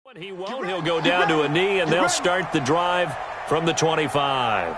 But he won't. He'll go down to a knee, and they'll start the drive from the 25.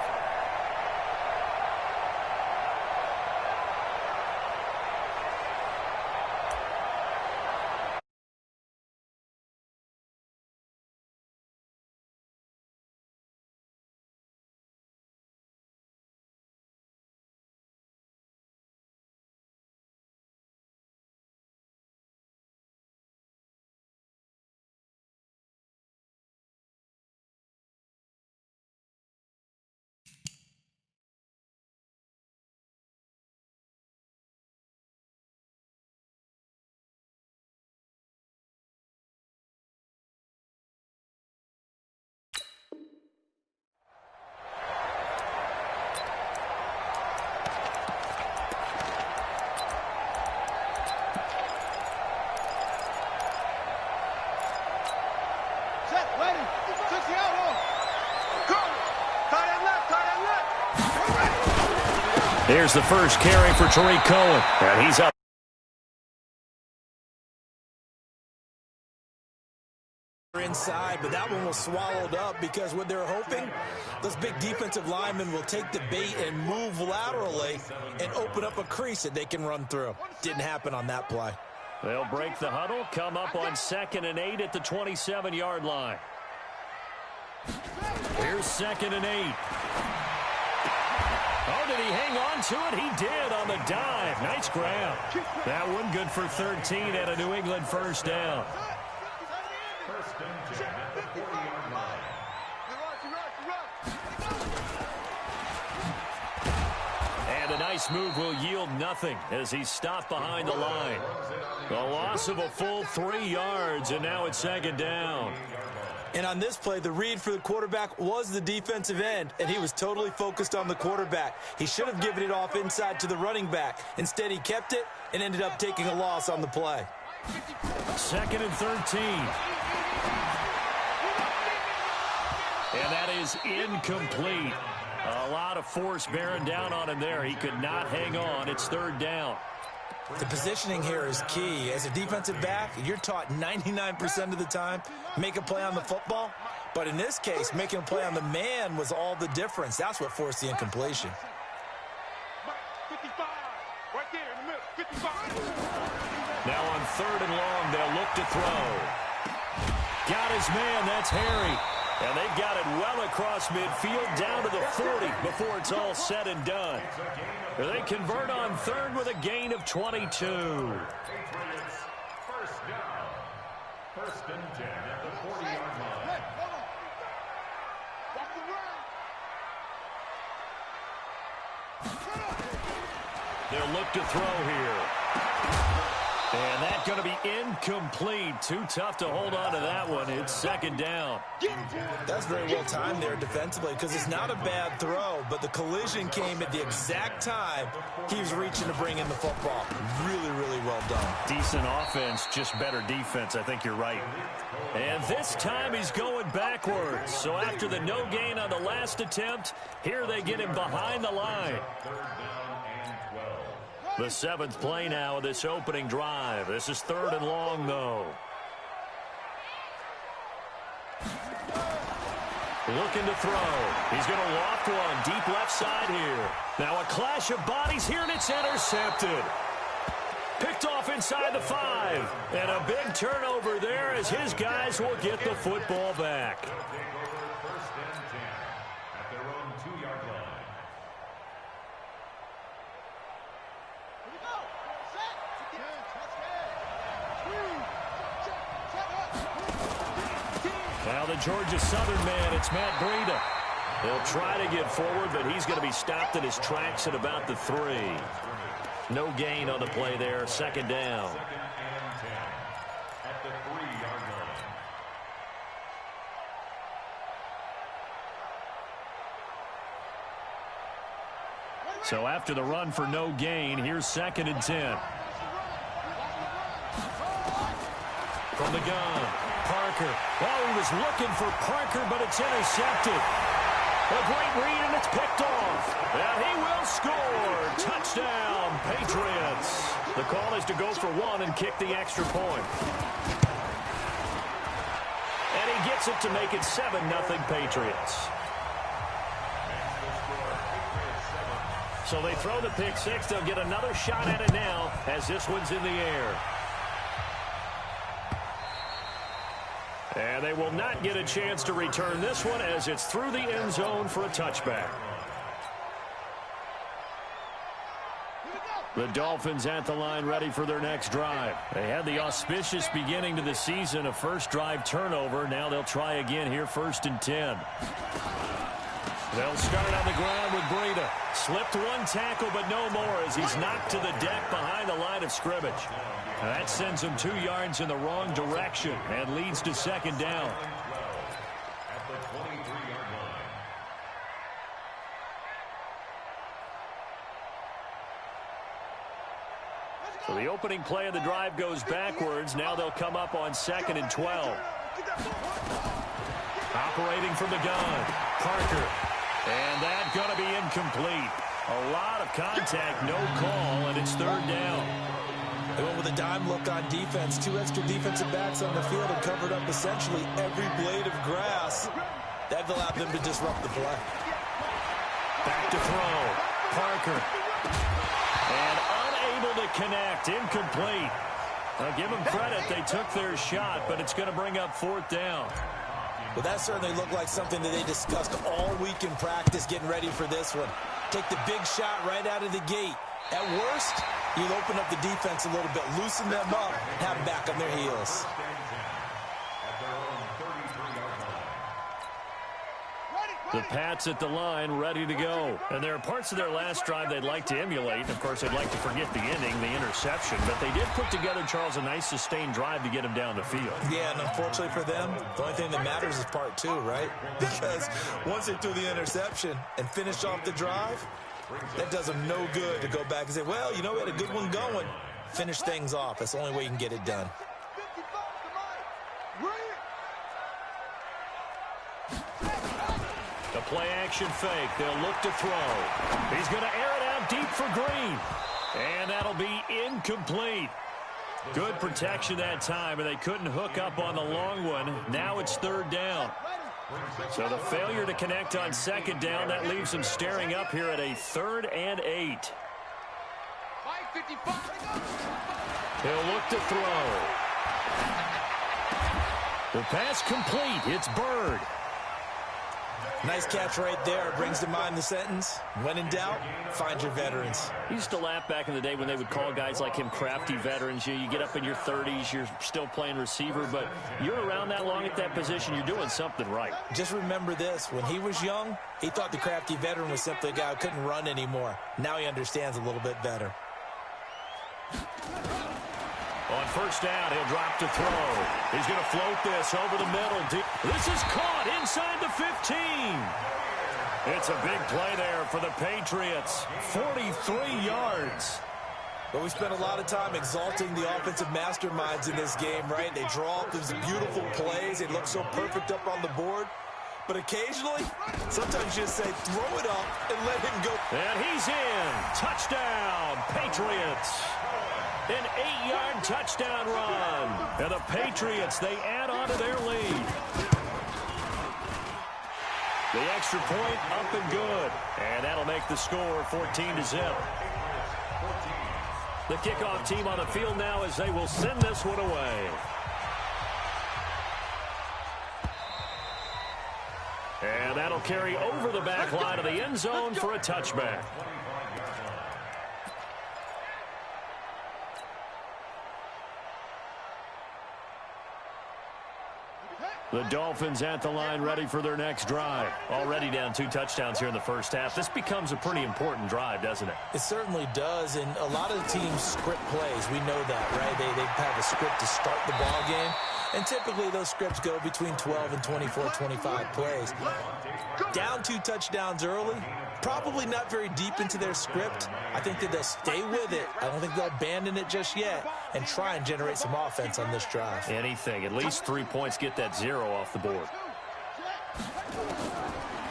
Here's the first carry for Tariq Cohen, and he's up. Inside, but that one was swallowed up because what they're hoping, those big defensive linemen will take the bait and move laterally and open up a crease that they can run through. Didn't happen on that play. They'll break the huddle, come up on 2nd and 8 at the 27-yard line. Here's 2nd and 8. Oh, did he hang on to it? He did on the dive. Nice grab. That one good for 13 and a New England first down. And a nice move will yield nothing as he's stopped behind the line. A loss of a full 3 yards, and now it's 2nd down. And on this play, the read for the quarterback was the defensive end, and he was totally focused on the quarterback. He should have given it off inside to the running back. Instead, he kept it and ended up taking a loss on the play. 2nd and 13. And that is incomplete. A lot of force bearing down on him there. He could not hang on. It's 3rd down. The positioning here is key. As a defensive back, you're taught 99% of the time, make a play on the football. But in this case, making a play on the man was all the difference. That's what forced the incompletion. 55, right there in the middle, 55. Now on 3rd and long, they'll look to throw. Got his man, that's Harry. And they've got it well across midfield down to the 40 before it's all said and done. They convert on 3rd with a gain of 22. First down. 1st and 10 at the 40-yard line. They'll look to throw here. And that's going to be incomplete. Too tough to hold on to that one. It's 2nd down. That's very well timed there defensively because it's not a bad throw, but the collision came at the exact time he was reaching to bring in the football. Really, really well done. Decent offense, just better defense. I think you're right. And this time he's going backwards. So after the no gain on the last attempt, here they get him behind the line. The 7th play now of this opening drive. This is 3rd and long, though. Looking to throw. He's going to loft one deep left side here. Now a clash of bodies here, and it's intercepted. Picked off inside the 5. And a big turnover there as his guys will get the football back. Now the Georgia Southern man, it's Matt Breida. He'll try to get forward, but he's going to be stopped in his tracks at about the 3. No gain on the play there, 2nd down. At the 3-yard line. So after the run for no gain, here's 2nd and 10. From the gun, Parker. Oh, he was looking for Parker, but it's intercepted. A great read, and it's picked off. And he will score. Touchdown, Patriots. The call is to go for 1 and kick the extra point. gets it to make it 7-0 Patriots. So they throw the pick six. They'll get another shot at it now as this one's in the air. And they will not get a chance to return this one as it's through the end zone for a touchback. The Dolphins at the line ready for their next drive. They had the auspicious beginning to the season, a first drive turnover. Now they'll try again here, 1st and 10. They'll start on the ground with Breida. Slipped one tackle, but no more as he's knocked to the deck behind the line of scrimmage. And that sends him 2 yards in the wrong direction and leads to 2nd down. At the 23-yard line. So the opening play of the drive goes backwards. Now they'll come up on 2nd and 12. Operating from the gun, Parker. And that's going to be incomplete. A lot of contact, no call, and it's 3rd down. They went with a dime look on defense. 2 extra defensive backs on the field and covered up essentially every blade of grass. That allowed them to disrupt the play. Back to throw. Parker. And unable to connect. Incomplete. Now give them credit. They took their shot, but it's going to bring up 4th down. Well, that certainly looked like something that they discussed all week in practice, getting ready for this one. Take the big shot right out of the gate. At worst, you'll open up the defense a little bit, loosen them up, have them back on their heels. The Pats at the line, ready to go. And there are parts of their last drive they'd like to emulate. And of course, they'd like to forget the ending, the interception. But they did put together, Charles, a nice sustained drive to get them down the field. Yeah, and unfortunately for them, the only thing that matters is part 2, right? Because once they threw the interception and finished off the drive, that does them no good to go back and say, well, you know, we had a good one going. Finish things off. That's the only way you can get it done. The play-action fake. They'll look to throw. He's going to air it out deep for Green. And that'll be incomplete. Good protection that time, and they couldn't hook up on the long one. Now it's 3rd down. So the failure to connect on 2nd down, that leaves them staring up here at a 3rd and 8. He'll look to throw. The pass complete. It's Bird. Nice catch right there. Brings to mind the sentence, when in doubt, find your veterans. He used to laugh back in the day when they would call guys like him crafty veterans. You get up in your 30s, you're still playing receiver, but you're around that long at that position, you're doing something right. Just remember this. When he was young, he thought the crafty veteran was simply a guy who couldn't run anymore. Now he understands a little bit better. On 1st down, he'll drop to throw. He's going to float this over the middle. This is caught inside the 15. It's a big play there for the Patriots. 43 yards. But we spent a lot of time exalting the offensive masterminds in this game, right? They draw up these beautiful plays. They look so perfect up on the board. But occasionally, sometimes you just say, throw it up and let him go. And he's in. Touchdown, Patriots. An 8-yard touchdown run. And the Patriots, they add on to their lead. The extra point up and good. And that'll make the score 14-0. The kickoff team on the field now as they will send this one away. And that'll carry over the back line of the end zone for a touchback. The Dolphins at the line ready for their next drive. Already down 2 touchdowns here in the first half. This becomes a pretty important drive, doesn't it? It certainly does, and a lot of the teams script plays. We know that, right? They have a script to start the ball game, and typically those scripts go between 12 and 24, 25 plays. Down 2 touchdowns early, probably not very deep into their script. I think that they'll stay with it. I don't think they'll abandon it just yet and try and generate some offense on this drive. Anything. At least 3 points, get that 0 off the board.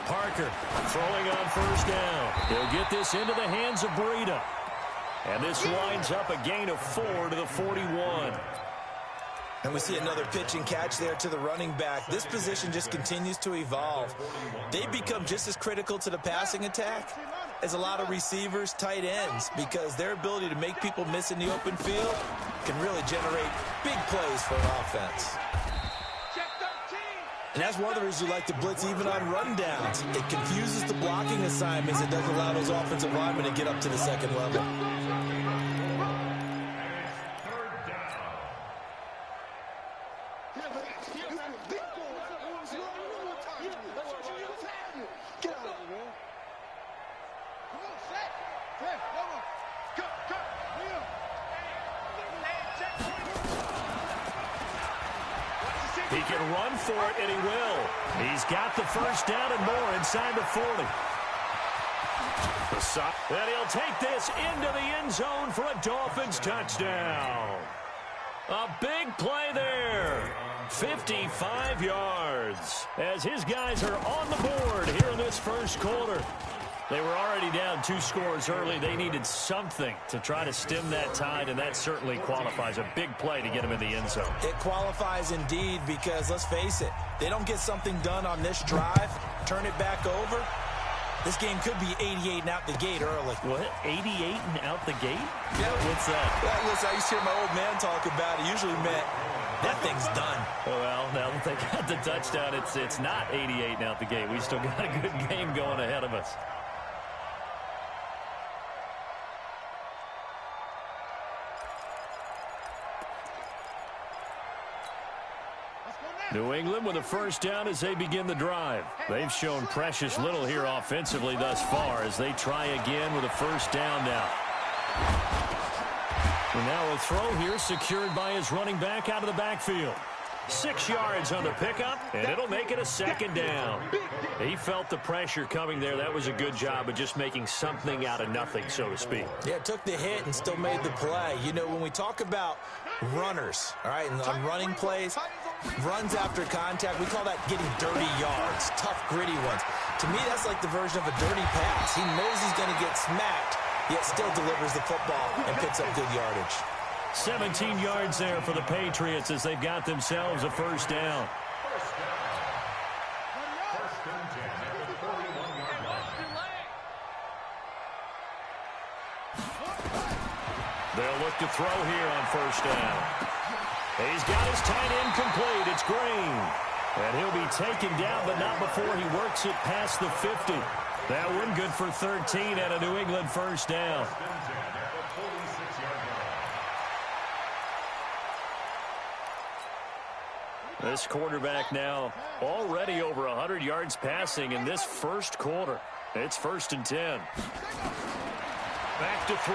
Parker throwing on 1st down. He'll get this into the hands of Breida. And this winds up a gain of 4 to the 41. And we see another pitch and catch there to the running back. This position just continues to evolve. They become just as critical to the passing attack as a lot of receivers, tight ends, because their ability to make people miss in the open field can really generate big plays for an offense. And that's one of the reasons you like to blitz even on rundowns. It confuses the blocking assignments. It doesn't allow those offensive linemen to get up to the second level. He can run for it, and he will. He's got the first down and more inside the 40. And he'll take this into the end zone for a Dolphins touchdown. A big play there. 55 yards as his guys are on the board here in this first quarter. They were already down 2 scores early. They needed something to try to stem that tide, and that certainly qualifies. A big play to get him in the end zone. It qualifies indeed because, let's face it, they don't get something done on this drive, turn it back over, this game could be 88 and out the gate early. What? 88 and out the gate? Yeah. What's that? Well, listen, I used to hear my old man talk about it. Usually meant that thing's done. Well, now that they got the touchdown, it's not 88 and out the gate. We still got a good game going ahead of us. New England with a first down as they begin the drive. They've shown precious little here offensively thus far as they try again with a first down now. And now a throw here secured by his running back out of the backfield. 6 yards on the pickup, and it'll make it a second down. He felt the pressure coming there. That was a good job of just making something out of nothing, so to speak. Yeah, took the hit and still made the play. You know, when we talk about runners, all right, and on running plays, runs after contact, we call that getting dirty yards, tough, gritty ones. To me, that's like the version of a dirty pass. He knows he's going to get smacked, yet still delivers the football and picks up good yardage. 17 yards there for the Patriots as they've got themselves a first down. They'll look to throw here on first down. He's got his tight end complete. It's Green. And he'll be taken down, but not before he works it past the 50. That one good for 13 at a New England first down. This quarterback now already over 100 yards passing in this first quarter. It's 1st and 10. Back to throw.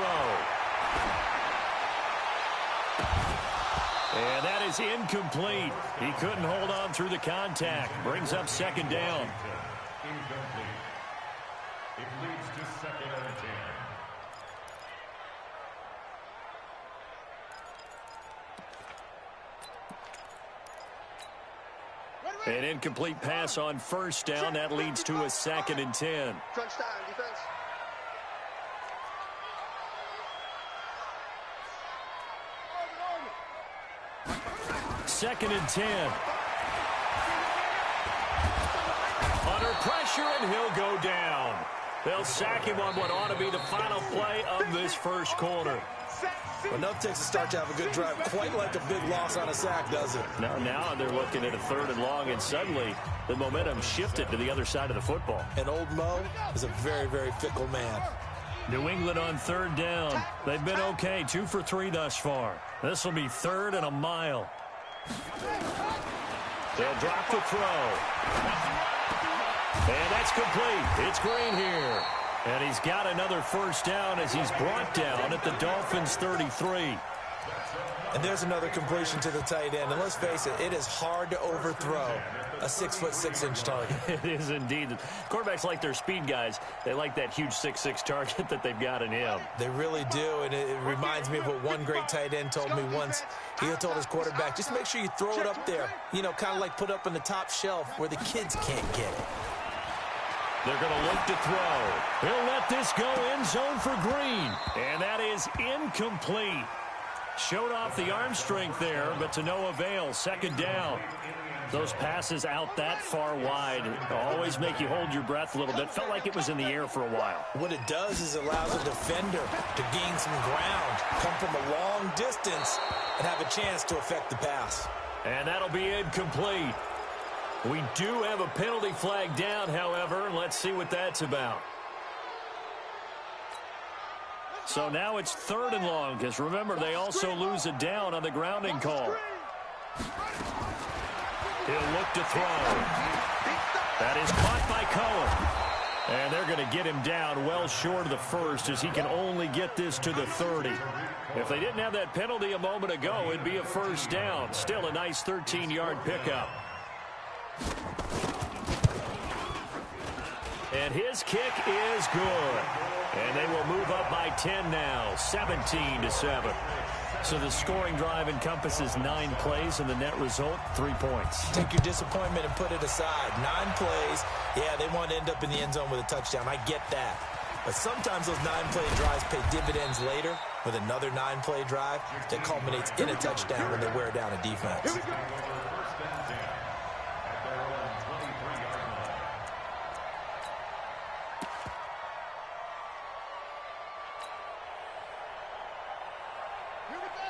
And that is incomplete. He couldn't hold on through the contact. Brings up second down. Incomplete. It leads to 2nd and 10. An incomplete pass on first down. That leads to a 2nd and 10. Crunch time, defense. Second and 10. Under pressure, and he'll go down. They'll sack him on what ought to be the final play of this first quarter. Enough takes a start to have a good drive, quite like a big loss on a sack, does it? Now they're looking at a 3rd and long, and suddenly the momentum shifted to the other side of the football. And old Mo is a very, very fickle man. New England on 3rd down. They've been okay, 2 for 3 thus far. This will be 3rd and a mile. They'll drop the throw. And that's complete. It's Green here. And he's got another first down as he's brought down at the Dolphins 33. And there's another completion to the tight end. And let's face it, it is hard to overthrow a 6'6" target. It is indeed. Quarterbacks like their speed guys. They like that huge 6'6" target that they've got in him. They really do, and it reminds me of what one great tight end told me once. He told his quarterback, just make sure you throw it up there. You know, kind of like put up on the top shelf where the kids can't get it. They're going to look to throw. He'll let this go end zone for Green. And that is incomplete. Showed off the arm strength there, but to no avail. Second down. Those passes out that far wide always make you hold your breath a little bit. Felt like it was in the air for a while. What it does is it allows a defender to gain some ground, come from a long distance, and have a chance to affect the pass. And that'll be incomplete. We do have a penalty flag down, however, and let's see what that's about. So now it's 3rd and long, because remember, they also lose a down on the grounding call. He'll look to throw. That is caught by Cohen. And they're going to get him down well short of the first, as he can only get this to the 30. If they didn't have that penalty a moment ago, it'd be a first down. Still a nice 13-yard pickup. And his kick is good. And they will move up by 10 now, 17-7. So the scoring drive encompasses 9 plays, and the net result, 3 points. Take your disappointment and put it aside. 9 plays. Yeah, they want to end up in the end zone with a touchdown. I get that. But sometimes those 9-play drives pay dividends later with another 9-play drive that culminates in a touchdown when they wear down a defense.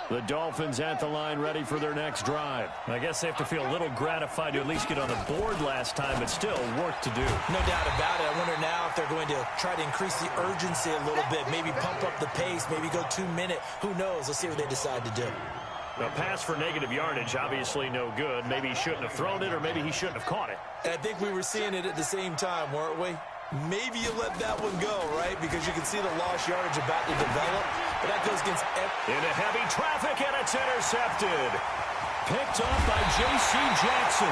The Dolphins at the line ready for their next drive. I guess they have to feel a little gratified to at least get on the board last time, but still work to do. No doubt about it. I wonder now if they're going to try to increase the urgency a little bit, maybe pump up the pace, maybe go 2-minute. Who knows? Let's see what they decide to do. A pass for negative yardage, obviously no good. Maybe he shouldn't have thrown it, or maybe he shouldn't have caught it. And I think we were seeing it at the same time, weren't we? Maybe you let that one go, right? Because you can see the lost yardage about to develop. But that goes against... Into heavy traffic, and it's intercepted. Picked off by J.C. Jackson.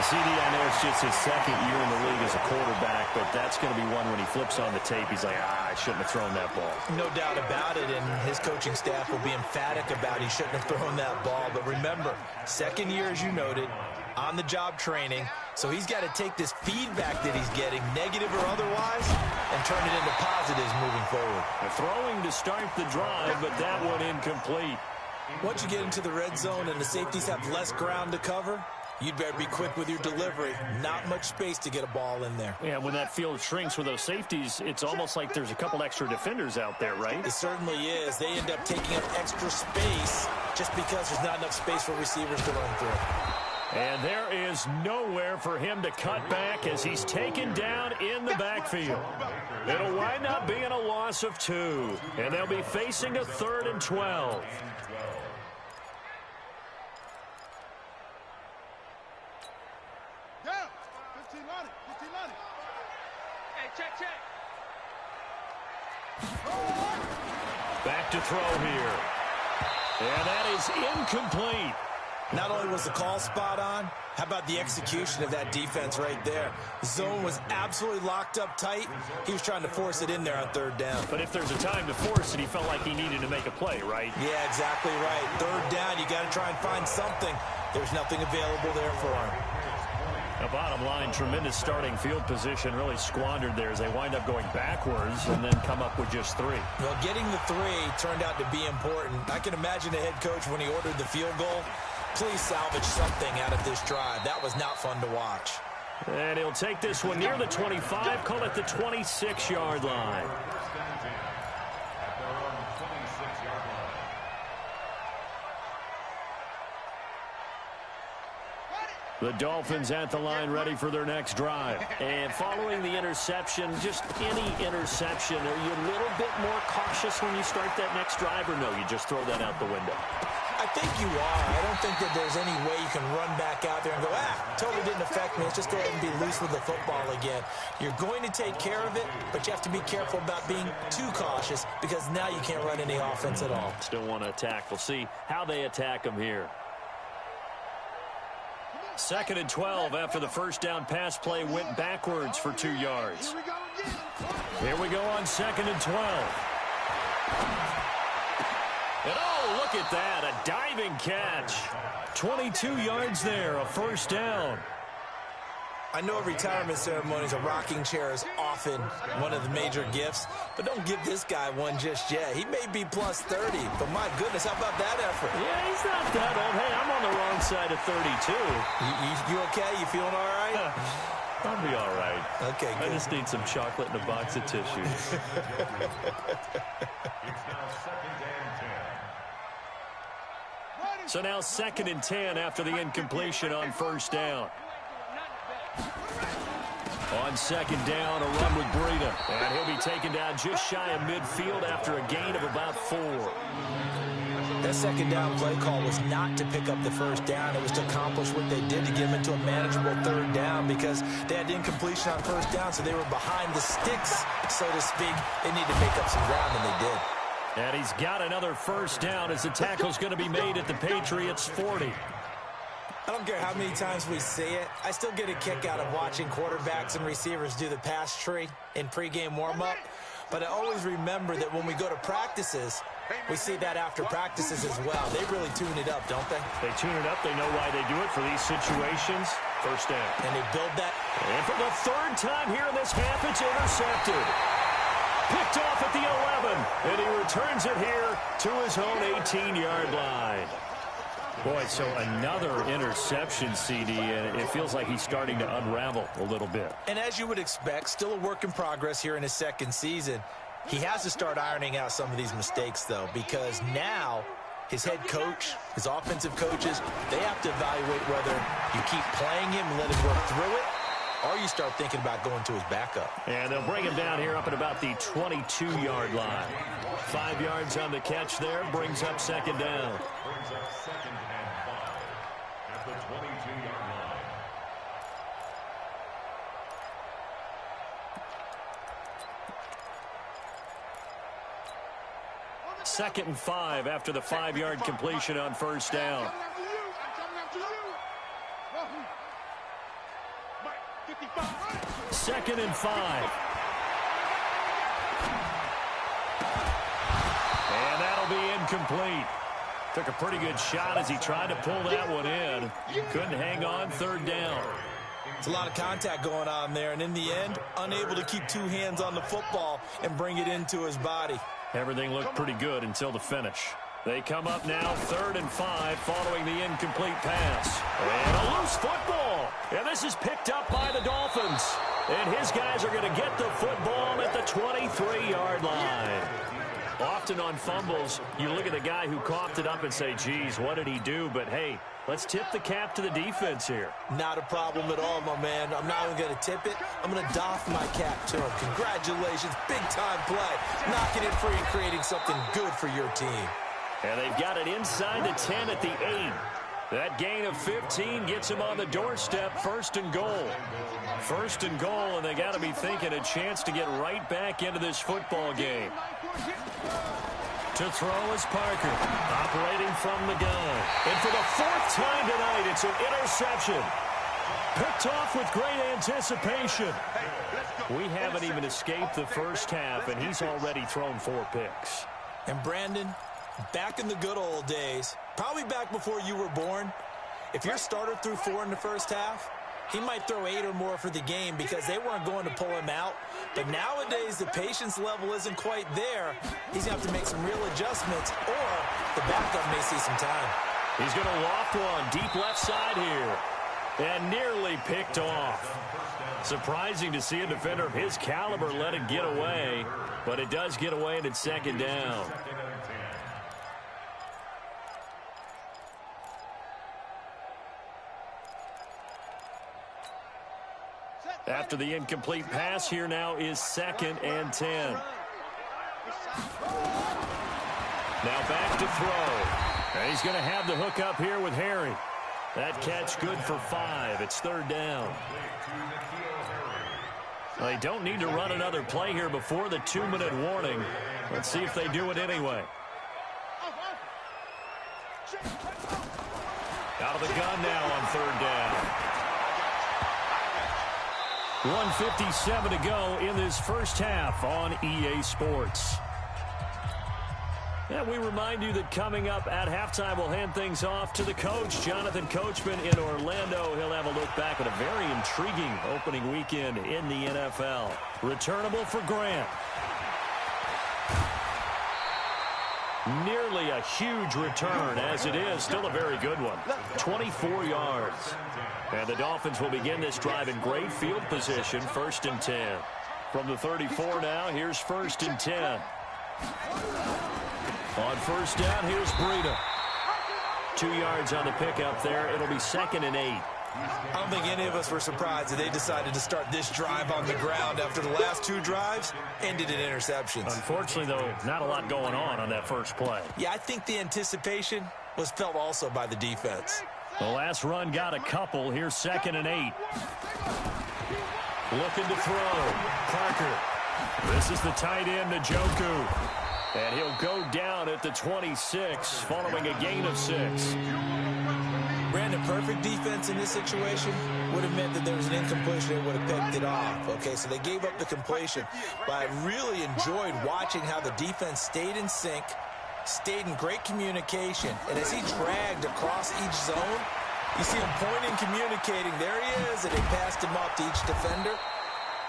CD, I know it's just his 2nd year in the league as a quarterback, but that's going to be one when he flips on the tape. He's like, I shouldn't have thrown that ball. No doubt about it, and his coaching staff will be emphatic about he shouldn't have thrown that ball. But remember, 2nd year, as you noted, on-the-job training. So he's got to take this feedback that he's getting, negative or otherwise, and turn it into positives moving forward. Throwing to start the drive, but that one incomplete. Once you get into the red zone and the safeties have less ground to cover, you'd better be quick with your delivery. Not much space to get a ball in there. Yeah, when that field shrinks with those safeties, it's almost like there's a couple extra defenders out there, right? It certainly is. They end up taking up extra space just because there's not enough space for receivers to run through. And there is nowhere for him to cut back as he's taken down in the backfield. It'll wind up being a loss of 2. And they'll be facing a 3rd and 12. Yeah, 15 on it, 15 on it. Hey, check. Back to throw here. And that is incomplete. Not only was the call spot on, how about the execution of that defense right there? The zone was absolutely locked up tight. He was trying to force it in there on 3rd down. But if there's a time to force it, he felt like he needed to make a play, right? Yeah, exactly right. 3rd down, you got to try and find something. There's nothing available there for him. The bottom line, tremendous starting field position, really squandered there as they wind up going backwards and then come up with just 3. Well, getting the 3 turned out to be important. I can imagine the head coach when he ordered the field goal. Please salvage something out of this drive. That was not fun to watch. And he'll take this one near the 25, call it the 26-yard line. The Dolphins at the line ready for their next drive. And following the interception, just any interception, are you a little bit more cautious when you start that next drive, or no, you just throw that out the window? I think you are. I don't think that there's any way you can run back out there and go, totally didn't affect me. Let's just go ahead and be loose with the football again. You're going to take care of it, but you have to be careful about being too cautious because now you can't run any offense at all. Still want to attack. We'll see how they attack them here. 2nd and 12 after the first down pass play went backwards for 2 yards. Here we go on 2nd and 12. And oh, look at that, a diving catch. 22 yards there, a first down. I know retirement ceremonies, a rocking chair is often one of the major gifts, but don't give this guy one just yet. He may be plus 30, but my goodness, how about that effort? Yeah, he's not that old. Hey, I'm on the wrong side of 32. You okay? You feeling all right? I'll be all right. Okay, good. I just need some chocolate and a box of tissues. It's now 2nd and 10. So now 2nd and 10 after the incompletion on first down. On 2nd down, a run with Breida. And he'll be taken down just shy of midfield after a gain of about 4. That 2nd down play call was not to pick up the first down. It was to accomplish what they did, to get them into a manageable 3rd down, because they had incompletion on first down, so they were behind the sticks, so to speak. They need to make up some ground, and they did. And he's got another first down as the tackle's going to be made at the Patriots' 40. I don't care how many times we see it. I still get a kick out of watching quarterbacks and receivers do the pass tree in pregame warm-up. But I always remember that when we go to practices, we see that after practices as well. They really tune it up, don't they? They tune it up. They know why they do it for these situations. First down. And they build that. And for the 3rd time here in this half, it's intercepted. Picked off at the 11. And he returns it here to his own 18-yard line. Boy, so another interception, CD, and it feels like he's starting to unravel a little bit. And as you would expect, still a work in progress here in his 2nd season. He has to start ironing out some of these mistakes, though, because now his head coach, his offensive coaches, they have to evaluate whether you keep playing him and let him work through it, or you start thinking about going to his backup. And they'll bring him down here up at about the 22-yard line. 5 yards on the catch there, brings up 2nd down. Brings up 2nd and 5 at the 22-yard line. 2nd and 5 after the 5-yard completion on first down. 2nd and 5. And that'll be incomplete. Took a pretty good shot as he tried to pull that one in. Couldn't hang on. 3rd down. It's a lot of contact going on there, and in the end, unable to keep 2 hands on the football and bring it into his body. Everything looked pretty good until the finish. They come up now 3rd and 5 following the incomplete pass. And a loose football. And this is picked up by the Dolphins. And his guys are going to get the football at the 23-yard line. Often on fumbles, you look at the guy who coughed it up and say, geez, what did he do? But, hey, let's tip the cap to the defense here. Not a problem at all, my man. I'm not even going to tip it. I'm going to doff my cap to him. Congratulations. Big-time play. Knocking it free and creating something good for your team. And they've got it inside the 10 at the 8. That gain of 15 gets him on the doorstep. 1st and goal. 1st and goal, and they got to be thinking a chance to get right back into this football game. To throw is Parker, operating from the gun. And for the 4th time tonight, it's an interception. Picked off with great anticipation. We haven't even escaped the first half, and he's already thrown 4 picks. And Brandon, back in the good old days, probably back before you were born, if your starter threw 4 in the first half, he might throw 8 or more for the game because they weren't going to pull him out. But nowadays, the patience level isn't quite there. He's going to have to make some real adjustments, or the backup may see some time. He's going to loft one deep left side here. And nearly picked off. Surprising to see a defender of his caliber let it get away. But it does get away, and it's 2nd down. After the incomplete pass, here now is 2nd and 10. Now back to throw. And he's going to have the hook up here with Harry. That catch good for 5. It's 3rd down. Well, they don't need to run another play here before the 2-minute warning. Let's see if they do it anyway. Out of the gun now on 3rd down. 1:57 to go in this first half on EA Sports. And we remind you that coming up at halftime, we'll hand things off to the coach, Jonathan Coachman in Orlando. He'll have a look back at a very intriguing opening weekend in the NFL. Returnable for Grant. Nearly a huge return, as it is. Still a very good one. 24 yards. And the Dolphins will begin this drive in great field position, 1st and 10. From the 34 now, here's 1st and 10. On 1st down, here's Breida. 2 yards on the pickup there. It'll be 2nd and 8. I don't think any of us were surprised that they decided to start this drive on the ground after the last 2 drives ended in interceptions. Unfortunately, though, not a lot going on that first play. Yeah, I think the anticipation was felt also by the defense. The last run got a couple. Here's 2nd and 8. Looking to throw. Parker. This is the tight end, Njoku. And he'll go down at the 26 following a gain of 6. Brandon, perfect defense in this situation would have meant that there was an incompletion. They would have picked it off. Okay, so they gave up the completion. But I really enjoyed watching how the defense stayed in sync, stayed in great communication. And as he dragged across each zone, you see him pointing, communicating. There he is, and they passed him off to each defender.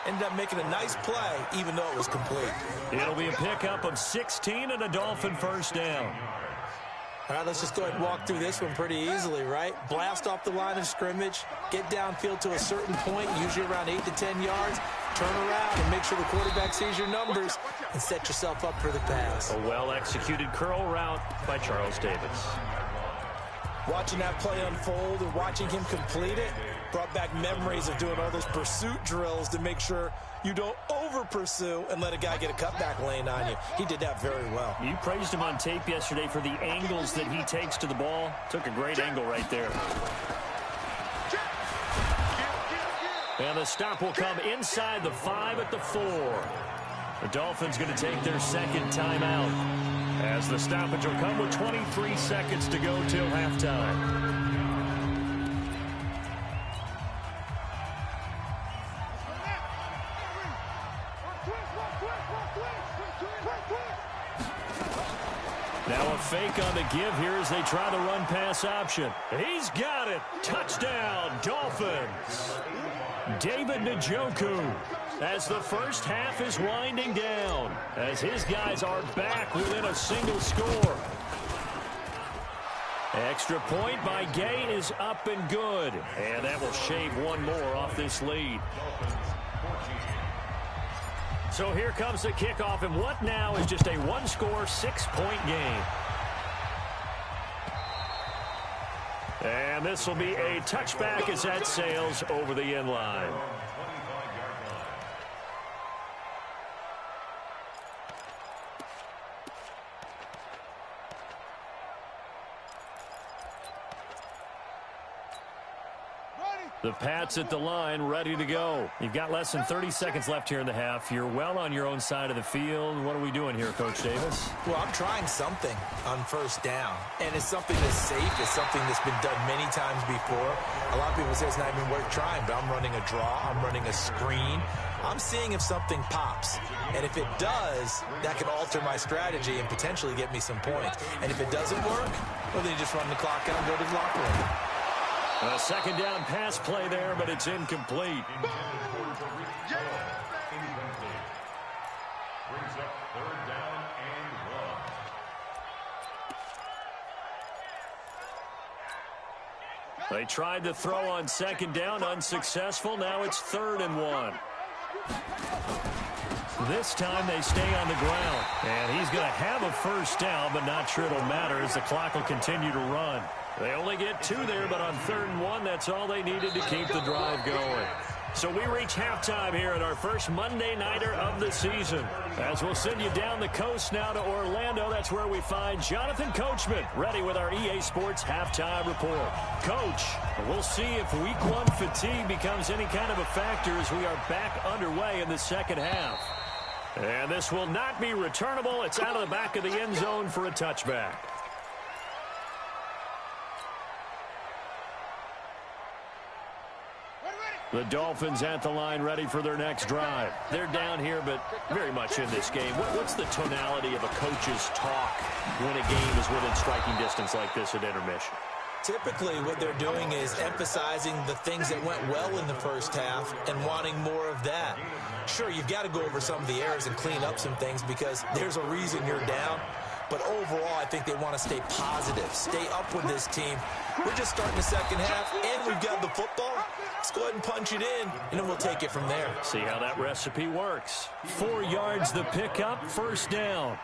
Ended up making a nice play, even though it was complete. It'll be a pickup of 16 and a Dolphin 1st down. All right, let's just go ahead and walk through this one pretty easily, right? Blast off the line of scrimmage, get downfield to a certain point, usually around 8 to 10 yards, turn around and make sure the quarterback sees your numbers and set yourself up for the pass. A well-executed curl route by Charles Davis. Watching that play unfold and watching him complete it brought back memories of doing all those pursuit drills to make sure you don't over-pursue and let a guy get a cutback lane on you. He did that very well. You praised him on tape yesterday for the angles that he takes to the ball. Took a great angle right there. And the stop will come inside the 5 at the 4. The Dolphins going to take their 2nd timeout, as the stoppage will come with 23 seconds to go till halftime. Now a fake on the give here as they try the run-pass option. He's got it. Touchdown, Dolphins. David Njoku, as the first half is winding down, as his guys are back within a single score. Extra point by Gay is up and good, and that will shave one more off this lead. So here comes the kickoff, and what now is just a one-score, 6-point game. And this will be a touchback as that sails over the end line. The Pats at the line, ready to go. You've got less than 30 seconds left here in the half. You're well on your own side of the field. What are we doing here, Coach Davis? Well, I'm trying something on 1st down, and it's something that's safe. It's something that's been done many times before. A lot of people say it's not even worth trying, but I'm running a draw. I'm running a screen. I'm seeing if something pops, and if it does, that can alter my strategy and potentially get me some points. And if it doesn't work, well, then you just run the clock out and go to the locker room. A 2nd down pass play there, but it's incomplete. Brings up 3rd down and 1. They tried to throw on 2nd down, unsuccessful. Now it's 3rd and 1. This time they stay on the ground, and he's going to have a 1st down, but not sure it'll matter as the clock will continue to run. They only get 2 there, but on 3rd and 1, that's all they needed to keep the drive going. So we reach halftime here at our first Monday Nighter of the season. As we'll send you down the coast now to Orlando, that's where we find Jonathan Coachman, ready with our EA Sports Halftime Report. Coach, we'll see if Week 1 fatigue becomes any kind of a factor as we are back underway in the 2nd half. And this will not be returnable. It's out of the back of the end zone for a touchback. The Dolphins at the line ready for their next drive. They're down here, but very much in this game. What's the tonality of a coach's talk when a game is within striking distance like this at intermission? Typically, what they're doing is emphasizing the things that went well in the first half and wanting more of that. Sure, you've got to go over some of the errors and clean up some things because there's a reason you're down. But overall, I think they want to stay positive, stay up with this team. We're just starting the second half, and we've got the football. Let's go ahead and punch it in, and then we'll take it from there. See how that recipe works. 4 yards the pickup, first down.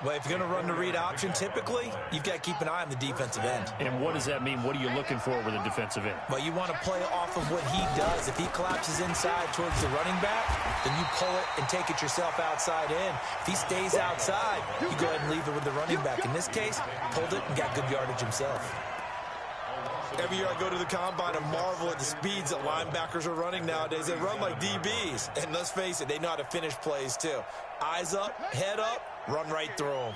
Well, if you're going to run the read option, typically, you've got to keep an eye on the defensive end. And what does that mean? What are you looking for with a defensive end? Well, you want to play off of what he does. If he collapses inside towards the running back, then you pull it and take it yourself outside in. If he stays outside, you go ahead and leave it with the running back. In this case, pulled it and got good yardage himself. Every year I go to the combine and marvel at the speeds that linebackers are running nowadays. They run like DBs. And let's face it, they know how to finish plays too. Eyes up, head up, run right through them.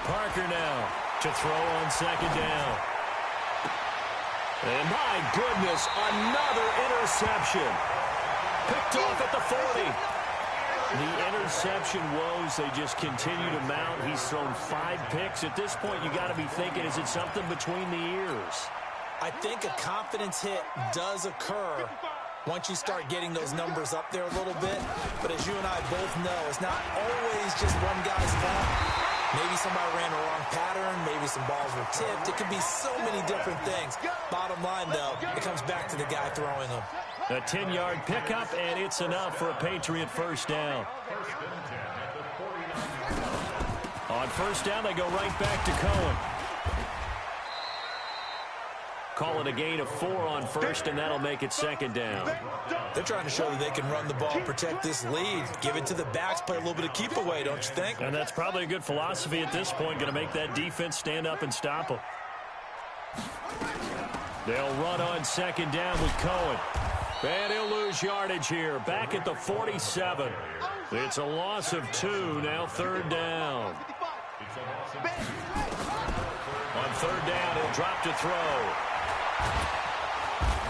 Parker now to throw on second down. And my goodness, another interception. Picked off at the 40. The interception woes, they just continue to mount. He's thrown 5 picks. At this point, you got to be thinking, is it something between the ears? I think a confidence hit does occur once you start getting those numbers up there a little bit. But as you and I both know, it's not always just one guy's fault. Maybe somebody ran the wrong pattern. Maybe some balls were tipped. It could be so many different things. Bottom line, though, it comes back to the guy throwing them. A 10-yard pickup, and it's enough for a Patriot first down. On first down, they go right back to Cohen. Call it a gain of 4 on first, and that'll make it second down. They're trying to show that they can run the ball, protect this lead. Give it to the backs, play a little bit of keep away, don't you think? And that's probably a good philosophy at this point, going to make that defense stand up and stop them. They'll run on second down with Cohen. And he'll lose yardage here. Back at the 47. It's a loss of 2, now third down. On third down, he'll drop to throw.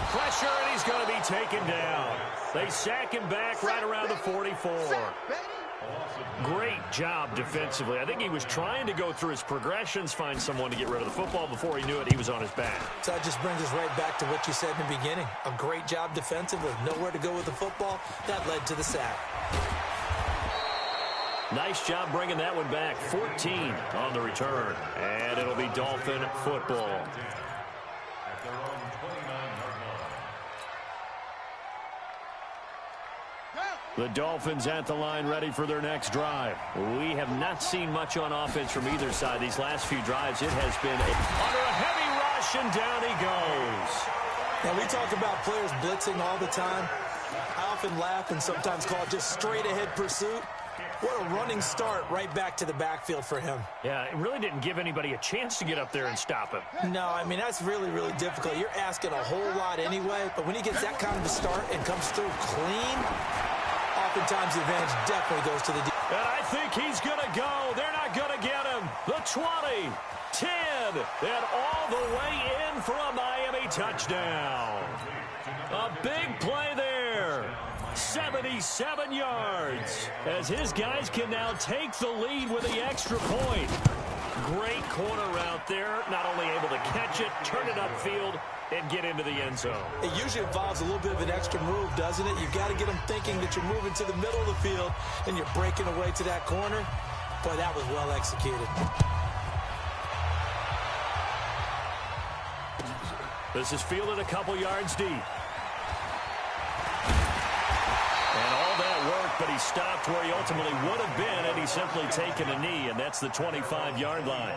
Pressure, and he's going to be taken down. They sack him back right around the 44. Great job defensively. I think he was trying to go through his progressions, find someone to get rid of the football. Before he knew it, he was on his back. So that just brings us right back to what you said in the beginning. A great job defensively. Nowhere to go with the football. That led to the sack. Nice job bringing that one back. 14 on the return. And it'll be Dolphin football. The Dolphins at the line ready for their next drive. We have not seen much on offense from either side. These last few drives, it has been under a heavy rush, and down he goes. Now, we talk about players blitzing all the time. I often laugh and sometimes call it just straight-ahead pursuit. What a running start right back to the backfield for him. Yeah, it really didn't give anybody a chance to get up there and stop him. No, I mean, that's really, really difficult. You're asking a whole lot anyway, but when he gets that kind of a start and comes through clean, oftentimes the advantage definitely goes to the defense. And I think he's going to go. They're not going to get him. The 20, 10, and all the way in for a Miami touchdown. A big play there. 77 yards as his guys can now take the lead with the extra point. Great corner route there. Not only able to catch it, turn it upfield, and get into the end zone. It usually involves a little bit of an extra move, doesn't it? You've got to get them thinking that you're moving to the middle of the field and you're breaking away to that corner. Boy, that was well executed. This is fielded a couple yards deep. And all that work, but he stopped where he ultimately would have been had he simply taken a knee, and that's the 25-yard line.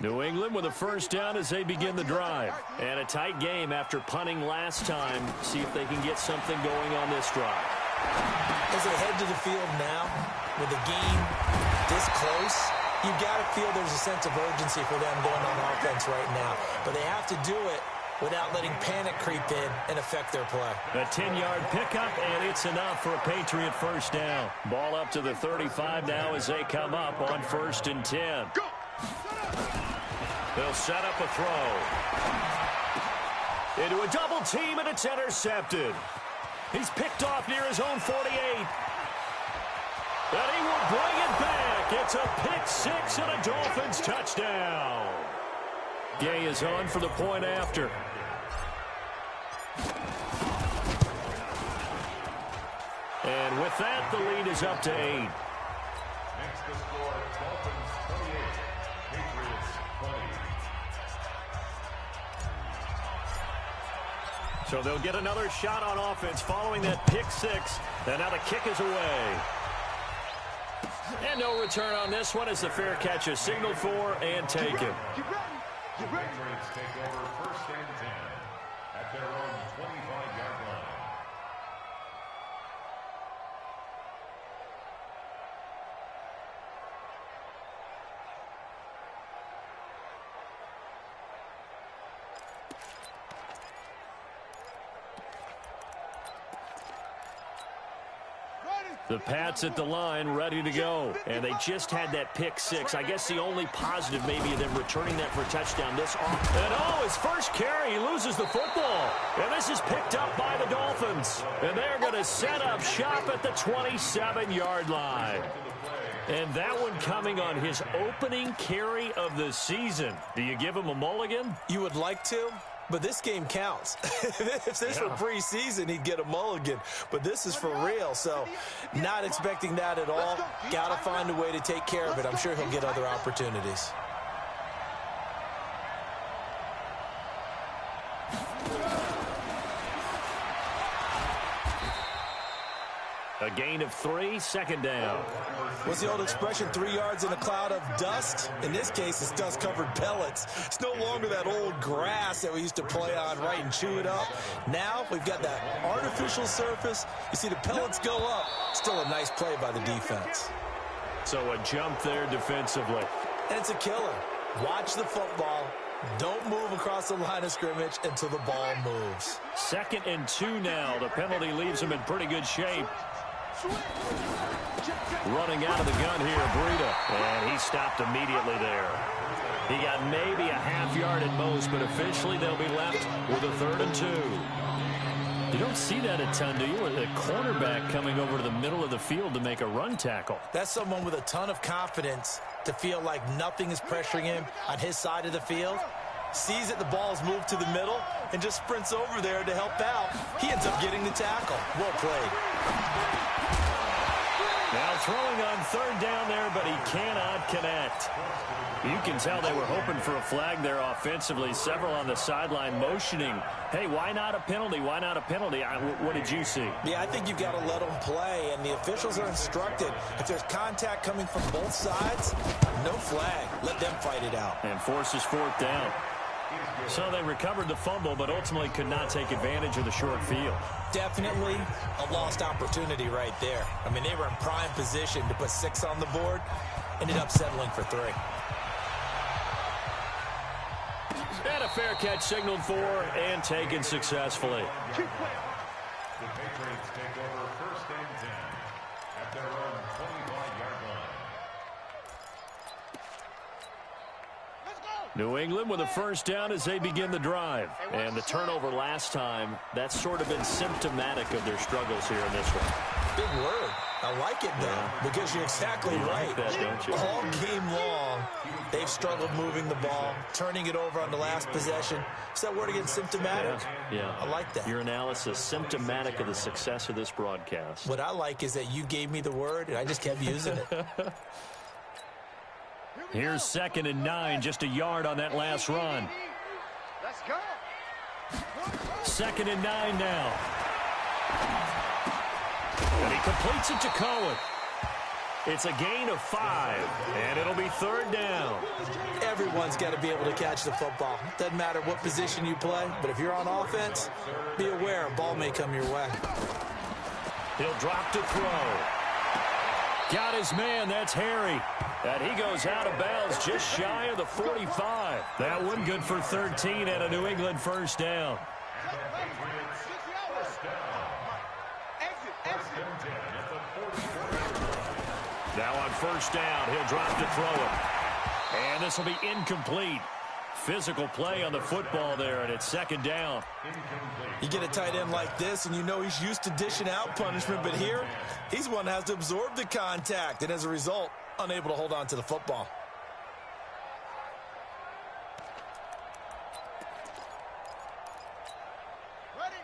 New England with a first down as they begin the drive. And a tight game after punting last time. See if they can get something going on this drive. As they head to the field now, with the game this close, you've got to feel there's a sense of urgency for them going on offense right now. But they have to do it without letting panic creep in and affect their play. A 10-yard pickup, and it's enough for a Patriot first down. Ball up to the 35 now as they come up on 1st and 10. They'll set up a throw. Into a double team, and it's intercepted. He's picked off near his own 48. And he will bring it back. It's a pick six and a Dolphins touchdown. Gay is on for the point after. And with that, the lead is up to 8. Next to score, Dolphins 28, Patriots 20. So they'll get another shot on offense following that pick six. And now the kick is away. And no return on this one as the fair catch is signaled for and taken. The Patriots take over 1st and 10 at their own 25-yard line. The Pats at the line, ready to go. And they just had that pick six. I guess the only positive maybe of them returning that for a touchdown this off. And his first carry, he loses the football. And this is picked up by the Dolphins. And they're going to set up shop at the 27-yard line. And that one coming on his opening carry of the season. Do you give him a mulligan? You would like to, but this game counts. If this were preseason, he'd get a mulligan. But this is for real, so not expecting that at all. Got to find a way to take care of it. I'm sure he'll get other opportunities. A gain of 3, 2nd down. What's the old expression, 3 yards in a cloud of dust? In this case, it's dust-covered pellets. It's no longer that old grass that we used to play on, right, and chew it up. Now we've got that artificial surface. You see the pellets go up. Still a nice play by the defense. So a jump there defensively. And it's a killer. Watch the football. Don't move across the line of scrimmage until the ball moves. 2nd and 2 now. The penalty leaves him in pretty good shape. Running out of the gun here, Breida. And he stopped immediately there. He got maybe a half yard at most, but officially they'll be left with a 3rd and 2. You don't see that a ton, do you? With a cornerback coming over to the middle of the field to make a run tackle. That's someone with a ton of confidence to feel like nothing is pressuring him on his side of the field. Sees that the ball's moved to the middle and just sprints over there to help out. He ends up getting the tackle. Well played. Now throwing on 3rd down there, but he cannot connect. You can tell they were hoping for a flag there offensively. Several on the sideline motioning, hey, why not a penalty? Why not a penalty? What did you see? Yeah, I think you've got to let them play, and the officials are instructed. If there's contact coming from both sides, no flag. Let them fight it out. And forces 4th down. So they recovered the fumble, but ultimately could not take advantage of the short field. Definitely a lost opportunity right there. I mean, they were in prime position to put 6 on the board. Ended up settling for 3. And a fair catch signaled for and taken successfully. The Patriots take over 1st and 10 at their own 25-yard line. New England with a 1st down as they begin the drive. And the turnover last time, that's sort of been symptomatic of their struggles here in this one. Big word. I like it, though, because you're exactly right. Like that, don't you? All game long, they've struggled moving the ball, turning it over on the last possession. Is that word again, symptomatic? Yeah. I like that. Your analysis, symptomatic of the success of this broadcast. What I like is that you gave me the word, and I just kept using it. Here's 2nd and 9, just a yard on that last run. Let's go. 2nd and 9 now. And he completes it to Cohen. It's a gain of 5, and it'll be 3rd down. Everyone's got to be able to catch the football. Doesn't matter what position you play, but if you're on offense, be aware a ball may come your way. He'll drop to throw. Got his man. That's Harry. And he goes out of bounds just shy of the 45. That one good for 13 and a New England first down. Now on first down, he'll drop to throw it. And this will be incomplete. Physical play on the football there, and it's second down. You get a tight end like this, and you know he's used to dishing out punishment, but here, he's one that has to absorb the contact, and as a result, unable to hold on to the football.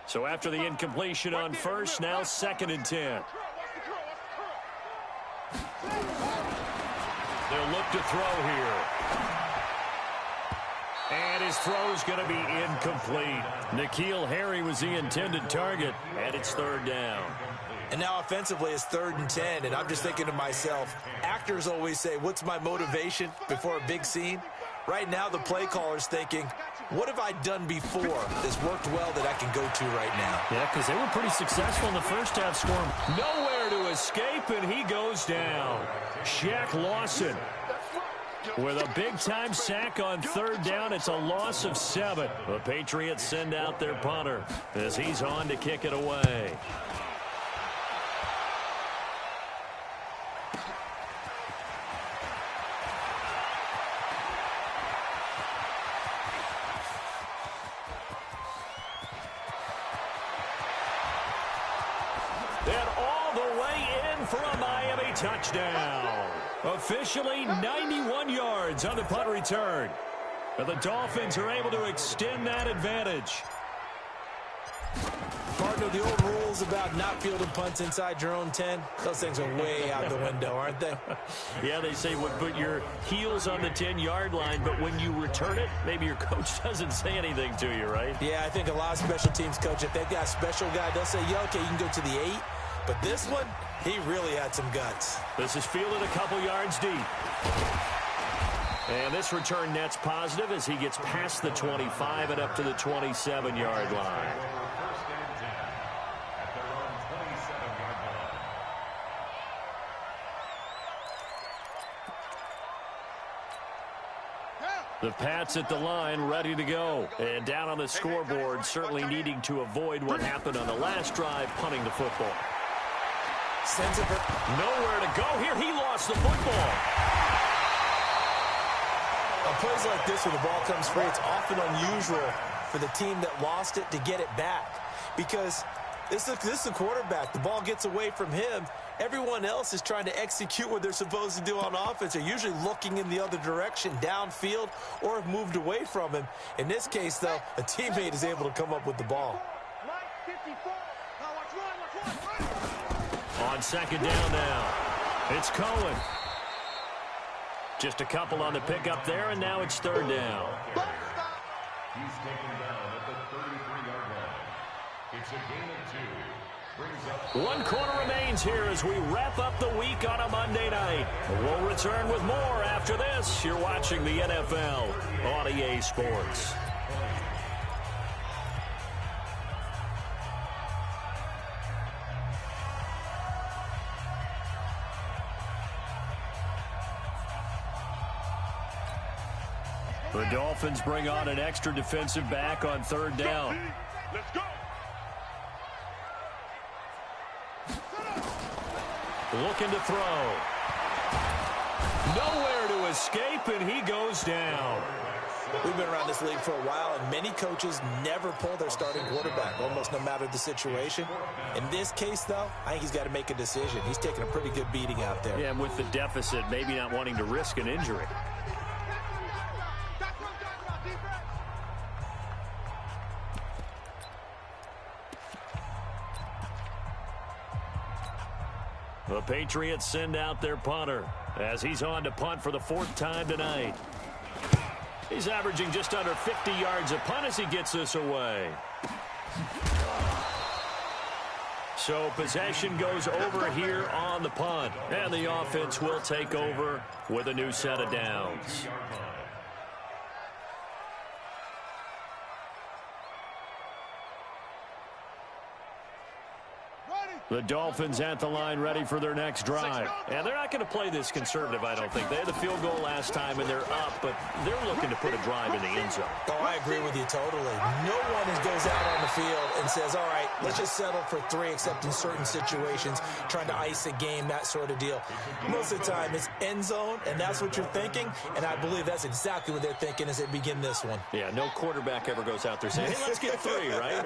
So after the incompletion on first, now second and 10. They'll look to throw here. And his throw's going to be incomplete. N'Keal Harry was the intended target, and it's third down. And now offensively it's 3rd and 10, and I'm just thinking to myself, actors always say, what's my motivation before a big scene? Right now the play caller's thinking, what have I done before that's worked well that I can go to right now? Yeah, because they were pretty successful in the first half, scoring nowhere to escape, and he goes down. Shaq Lawson with a big-time sack on third down. It's a loss of 7. The Patriots send out their punter as he's on to kick it away. And all the way in for a Miami touchdown. Officially 91 yards on the punt return. But the Dolphins are able to extend that advantage. Partner, the old rules about not fielding punts inside your own 10, those things are way out the window, aren't they? Yeah, they say put your heels on the 10-yard line, but when you return it, maybe your coach doesn't say anything to you, right? Yeah, I think a lot of special teams coach, if they've got a special guy, they'll say, yeah, okay, you can go to the 8. But this one, he really had some guts. This is fielded a couple yards deep. And this return net's positive as he gets past the 25 and up to the 27-yard line. The Pats at the line, ready to go. And down on the scoreboard, certainly needing to avoid what happened on the last drive, punting the football. Sends it nowhere to go here. He lost the football. On plays like this, when the ball comes free, it's often unusual for the team that lost it to get it back. Because this is the quarterback. The ball gets away from him. Everyone else is trying to execute what they're supposed to do on offense. They're usually looking in the other direction, downfield, or have moved away from him. In this case, though, a teammate is able to come up with the ball. On second down now, it's Cohen. Just a couple on the pickup there, and now it's third down. He's taken down at the 33-yard line. It's a gain of 2. Brings up 1 quarter remains here as we wrap up the week on a Monday night. We'll return with more after this. You're watching the NFL on EA Sports. The Dolphins bring on an extra defensive back on third down. Let's go. Looking to throw. Nowhere to escape, and he goes down. We've been around this league for a while, and many coaches never pull their starting quarterback, almost no matter the situation. In this case, though, I think he's got to make a decision. He's taking a pretty good beating out there. Yeah, and with the deficit, maybe not wanting to risk an injury. The Patriots send out their punter as he's on to punt for the 4th time tonight. He's averaging just under 50 yards a punt as he gets this away. So possession goes over here on the punt, and the offense will take over with a new set of downs. Ready. The Dolphins at the line ready for their next drive. And they're not going to play this conservative, I don't think. They had the field goal last time, and they're up, but they're looking to put a drive in the end zone. Oh, I agree with you totally. No one goes out on the field and says, all right, let's just settle for 3, except in certain situations, trying to ice a game, that sort of deal. Most of the time, it's end zone, and that's what you're thinking, and I believe that's exactly what they're thinking as they begin this one. Yeah, no quarterback ever goes out there saying, hey, let's get 3, right?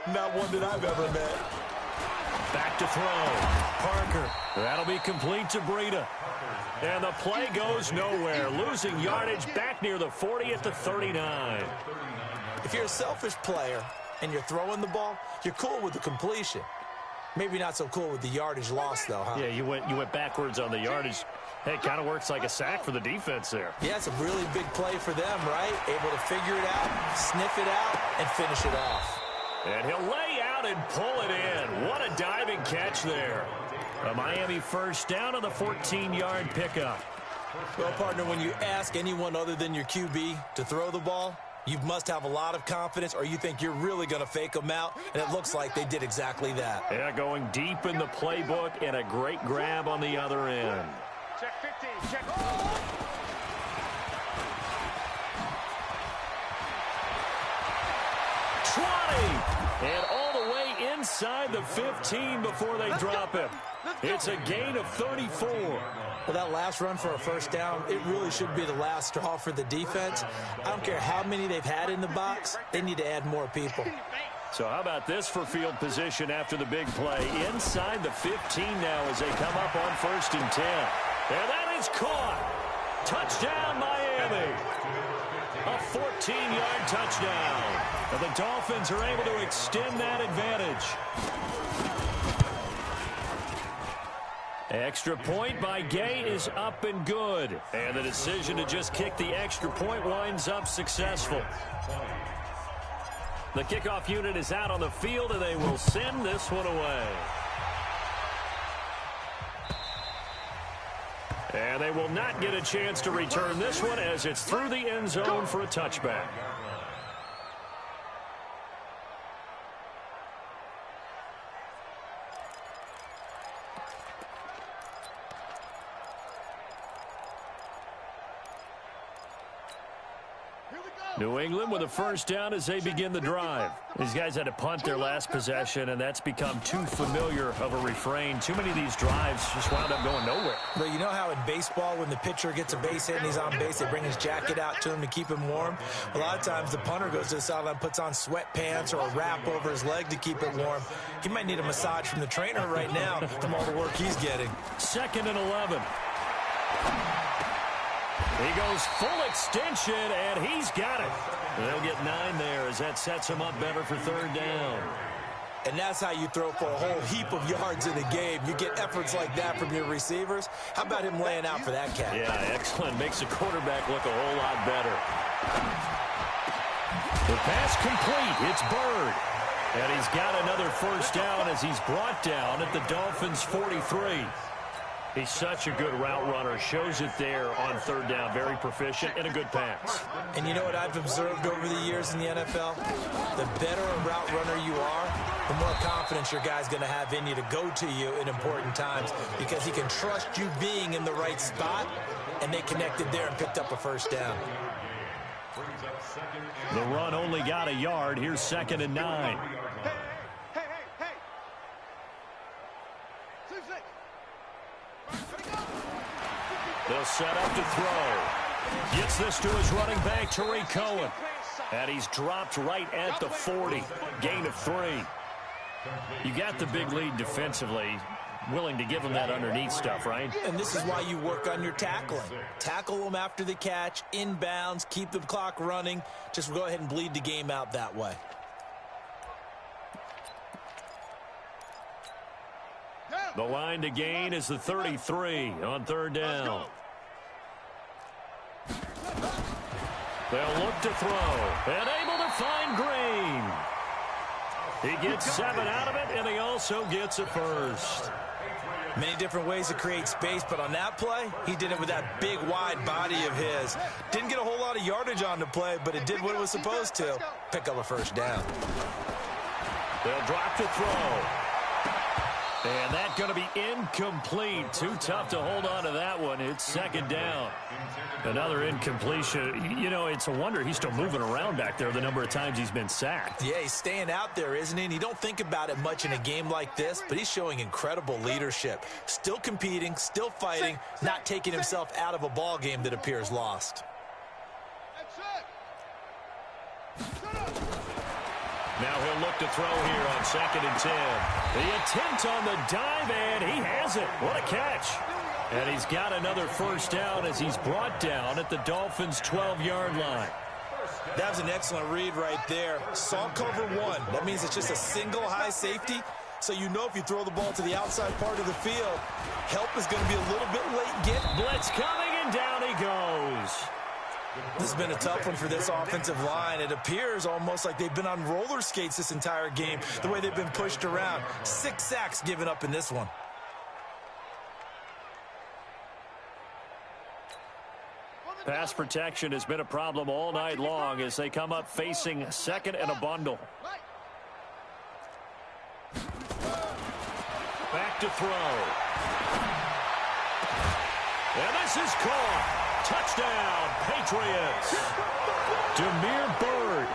Not one that I've ever met. Back to throw. Parker. That'll be complete to Breida. And the play goes nowhere. Losing yardage back near the 40 at the 39. If you're a selfish player and you're throwing the ball, you're cool with the completion. Maybe not so cool with the yardage loss, though, huh? Yeah, you went backwards on the yardage. Hey, it kind of works like a sack for the defense there. Yeah, it's a really big play for them, right? Able to figure it out, sniff it out, and finish it off. And he'll lay out and pull it in. What a diving catch there. A Miami first down on the 14-yard pickup. Well, partner, when you ask anyone other than your QB to throw the ball, you must have a lot of confidence, or you think you're really going to fake them out, and it looks like they did exactly that. Yeah, going deep in the playbook and a great grab on the other end. Check 15, check. 20! And all the way inside the 15 before they drop him. It's a gain of 34. Well, that last run for a first down, it really should be the last straw for the defense. I don't care how many they've had in the box. They need to add more people. So how about this for field position after the big play? Inside the 15 now as they come up on 1st and 10. And that is caught. Touchdown, Miami. A 14-yard touchdown. And the Dolphins are able to extend that advantage. Extra point by Gay is up and good. And the decision to just kick the extra point winds up successful. The kickoff unit is out on the field, and they will send this one away. And they will not get a chance to return this one as it's through the end zone for a touchback. New England with a first down as they begin the drive. These guys had to punt their last possession, and that's become too familiar of a refrain. Too many of these drives just wound up going nowhere. But you know how in baseball, when the pitcher gets a base hit and he's on base, they bring his jacket out to him to keep him warm? A lot of times the punter goes to the sideline, puts on sweatpants or a wrap over his leg to keep it warm. He might need a massage from the trainer right now from all the work he's getting. 2nd and 11. He goes full extension, and he's got it. They'll get 9 there as that sets him up better for 3rd down. And that's how you throw for a whole heap of yards in the game. You get efforts like that from your receivers. How about him laying out for that cat? Yeah, excellent. Makes the quarterback look a whole lot better. The pass complete. It's Bird. And he's got another first down as he's brought down at the Dolphins' 43. He's such a good route runner. Shows it there on 3rd down. Very proficient and a good pass. And you know what I've observed over the years in the NFL? The better a route runner you are, the more confidence your guy's going to have in you to go to you in important times because he can trust you being in the right spot, and they connected there and picked up a first down. The run only got a yard. Here's 2nd and 9. They'll set up to throw. Gets this to his running back, Tariq Cohen. And he's dropped right at the 40. Gain of 3. You got the big lead defensively. Willing to give him that underneath stuff, right? And this is why you work on your tackling. Tackle them after the catch, inbounds, keep the clock running. Just go ahead and bleed the game out that way. The line to gain is the 33 on 3rd down. They'll look to throw. And able to find Green. He gets 7 out of it, and he also gets a first. Many different ways to create space, but on that play, he did it with that big, wide body of his. Didn't get a whole lot of yardage on the play, but it did what it was supposed to. Pick up a first down. They'll drop to throw. And that's going to be incomplete. Too tough to hold on to that one. It's second down. Another incompletion. You know, it's a wonder he's still moving around back there the number of times he's been sacked. Yeah, he's staying out there, isn't he? And you don't think about it much in a game like this, but he's showing incredible leadership. Still competing, still fighting, not taking himself out of a ball game that appears lost. Now he'll look to throw here on 2nd and 10. The attempt on the dive, and he has it. What a catch. And he's got another first down as he's brought down at the Dolphins' 12-yard line. That was an excellent read right there. Saw cover one. That means it's just a single high safety. So you know if you throw the ball to the outside part of the field, help is going to be a little bit late. Blitz coming, and down he goes. This has been a tough one for this offensive line. It appears almost like they've been on roller skates this entire game, the way they've been pushed around. 6 sacks given up in this one. Pass protection has been a problem all night long as they come up facing second and a bundle. Back to throw. And this is caught. Touchdown, Patriots. Demir Bird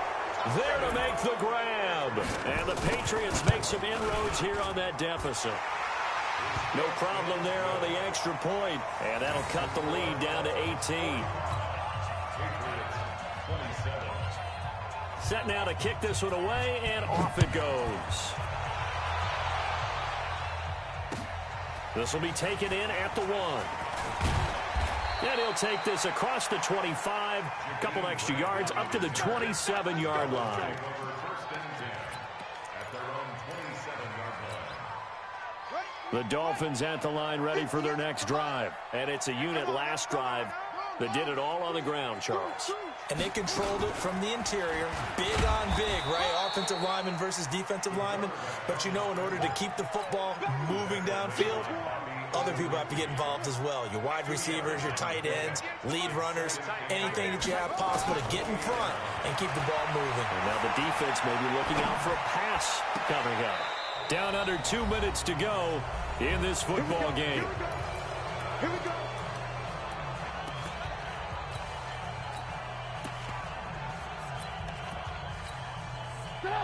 there to make the grab. And the Patriots make some inroads here on that deficit. No problem there on the extra point. And that'll cut the lead down to 18. Set now to kick this one away, and off it goes. This will be taken in at the 1. And he'll take this across the 25, a couple extra yards, up to the 27-yard line. The Dolphins at the line ready for their next drive. And it's a unit last drive that did it all on the ground, Charles. And they controlled it from the interior. Big on big, right? Offensive lineman versus defensive lineman. But you know, in order to keep the football moving downfield, other people have to get involved as well. Your wide receivers, your tight ends, lead runners, anything that you have possible to get in front and keep the ball moving. And now the defense may be looking out for a pass coming up. Down under 2 minutes to go in this football game. Here we go.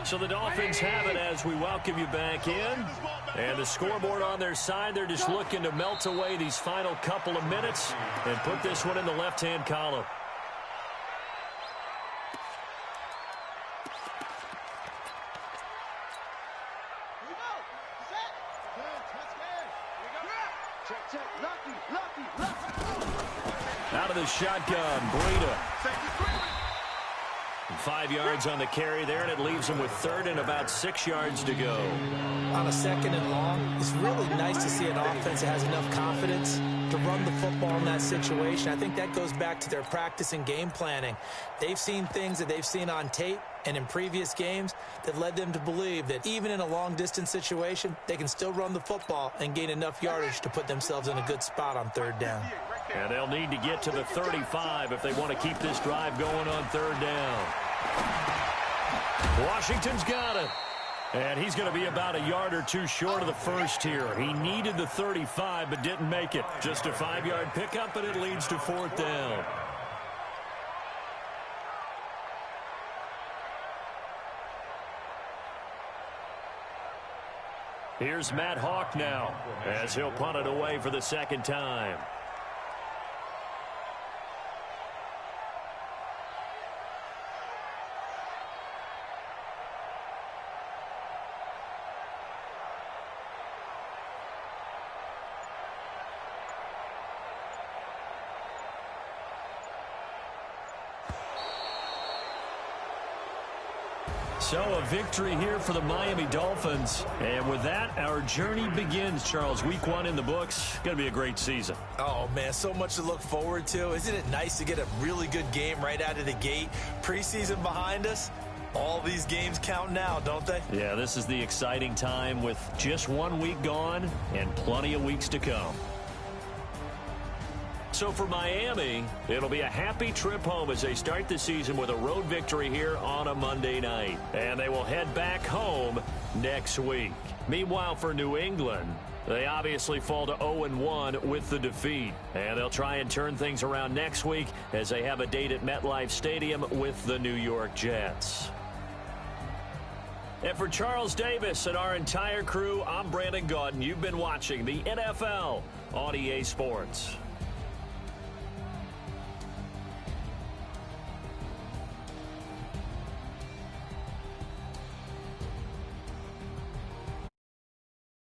So the Dolphins have it as we welcome you back in. And the scoreboard on their side, they're just looking to melt away these final couple of minutes and put this one in the left-hand column. Out of the shotgun, Breida. 5 yards on the carry there, and it leaves him with 3rd and about 6 yards to go. On a 2nd and long, it's really nice to see an offense that has enough confidence to run the football in that situation. I think that goes back to their practice and game planning. They've seen things that they've seen on tape and in previous games that led them to believe that even in a long-distance situation, they can still run the football and gain enough yardage to put themselves in a good spot on 3rd down. And they'll need to get to the 35 if they want to keep this drive going on 3rd down. Washington's got it. And he's going to be about a yard or two short of the first here. He needed the 35 but didn't make it. Just a 5-yard pickup, and it leads to 4th down. Here's Matt Hawk now as he'll punt it away for the 2nd time. So a victory here for the Miami Dolphins. And with that, our journey begins, Charles. Week 1 in the books. Going to be a great season. Oh, man, so much to look forward to. Isn't it nice to get a really good game right out of the gate? Preseason behind us. All these games count now, don't they? Yeah, this is the exciting time with just 1 week gone and plenty of weeks to come. So for Miami, it'll be a happy trip home as they start the season with a road victory here on a Monday night. And they will head back home next week. Meanwhile, for New England, they obviously fall to 0-1 with the defeat. And they'll try and turn things around next week as they have a date at MetLife Stadium with the New York Jets. And for Charles Davis and our entire crew, I'm Brandon Gaudin. You've been watching the NFL on EA Sports.